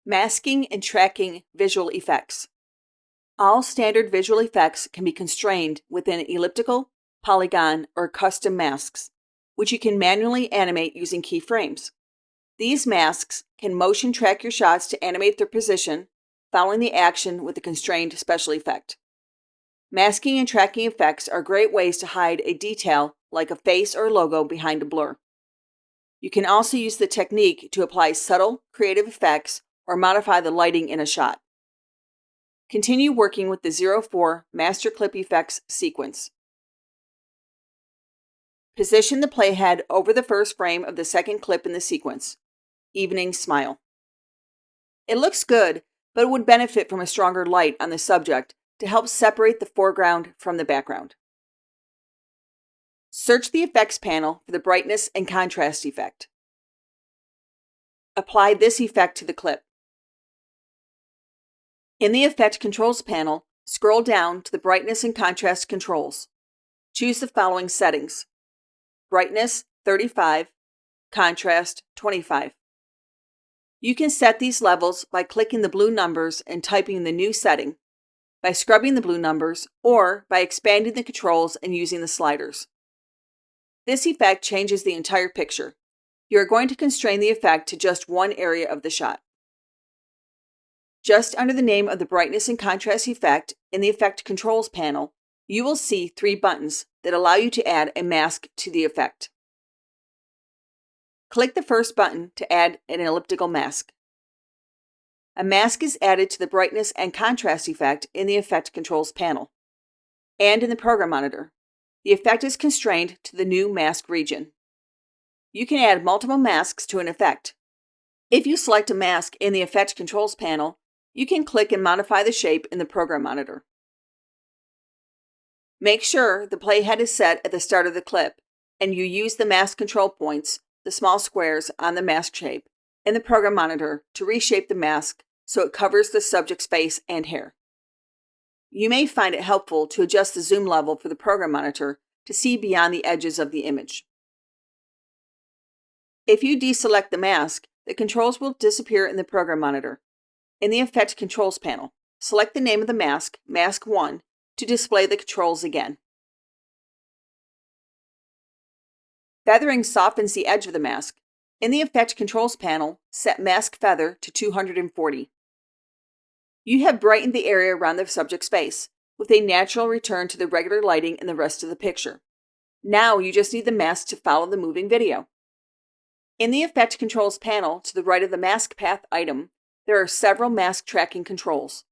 Masking and tracking visual effects. All standard visual effects can be constrained within elliptical, polygon, or custom masks, which you can manually animate using keyframes. These masks can motion track your shots to animate their position, following the action with a constrained special effect. Masking and tracking effects are great ways to hide a detail like a face or logo behind a blur. You can also use the technique to apply subtle, creative effects or modify the lighting in a shot. Continue working with the 04 Master Clip Effects sequence. Position the playhead over the first frame of the second clip in the sequence. Evening smile. It looks good, but it would benefit from a stronger light on the subject to help separate the foreground from the background. Search the effects panel for the brightness and contrast effect. Apply this effect to the clip. In the Effect Controls panel, scroll down to the Brightness and Contrast controls. Choose the following settings: Brightness 35, Contrast 25. You can set these levels by clicking the blue numbers and typing the new setting, by scrubbing the blue numbers, or by expanding the controls and using the sliders. This effect changes the entire picture. You are going to constrain the effect to just one area of the shot. Just under the name of the Brightness and Contrast effect in the Effect Controls panel, you will see 3 buttons that allow you to add a mask to the effect. Click the first button to add an elliptical mask. A mask is added to the Brightness and Contrast effect in the Effect Controls panel. And in the Program Monitor, the effect is constrained to the new mask region. You can add multiple masks to an effect. If you select a mask in the Effect Controls panel, you can click and modify the shape in the Program Monitor. Make sure the playhead is set at the start of the clip, and you use the mask control points, the small squares on the mask shape, in the Program Monitor to reshape the mask so it covers the subject's face and hair. You may find it helpful to adjust the zoom level for the Program Monitor to see beyond the edges of the image. If you deselect the mask, the controls will disappear in the Program Monitor. In the Effect Controls panel, select the name of the mask, Mask 1, to display the controls again. Feathering softens the edge of the mask. In the Effect Controls panel, set Mask Feather to 240. You have brightened the area around the subject's face, with a natural return to the regular lighting in the rest of the picture. Now you just need the mask to follow the moving video. In the Effect Controls panel, to the right of the Mask Path item, there are several mask tracking controls.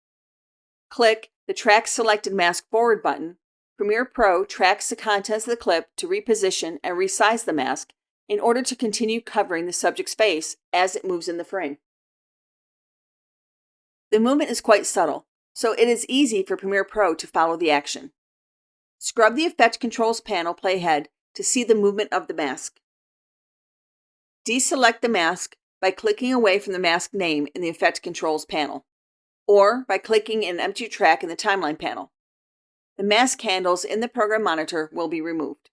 Click the Track Selected Mask Forward button. Premiere Pro tracks the contents of the clip to reposition and resize the mask in order to continue covering the subject's face as it moves in the frame. The movement is quite subtle, so it is easy for Premiere Pro to follow the action. Scrub the Effect Controls panel playhead to see the movement of the mask. Deselect the mask by clicking away from the mask name in the Effect Controls panel, or by clicking an empty track in the Timeline panel. The mask handles in the Program Monitor will be removed.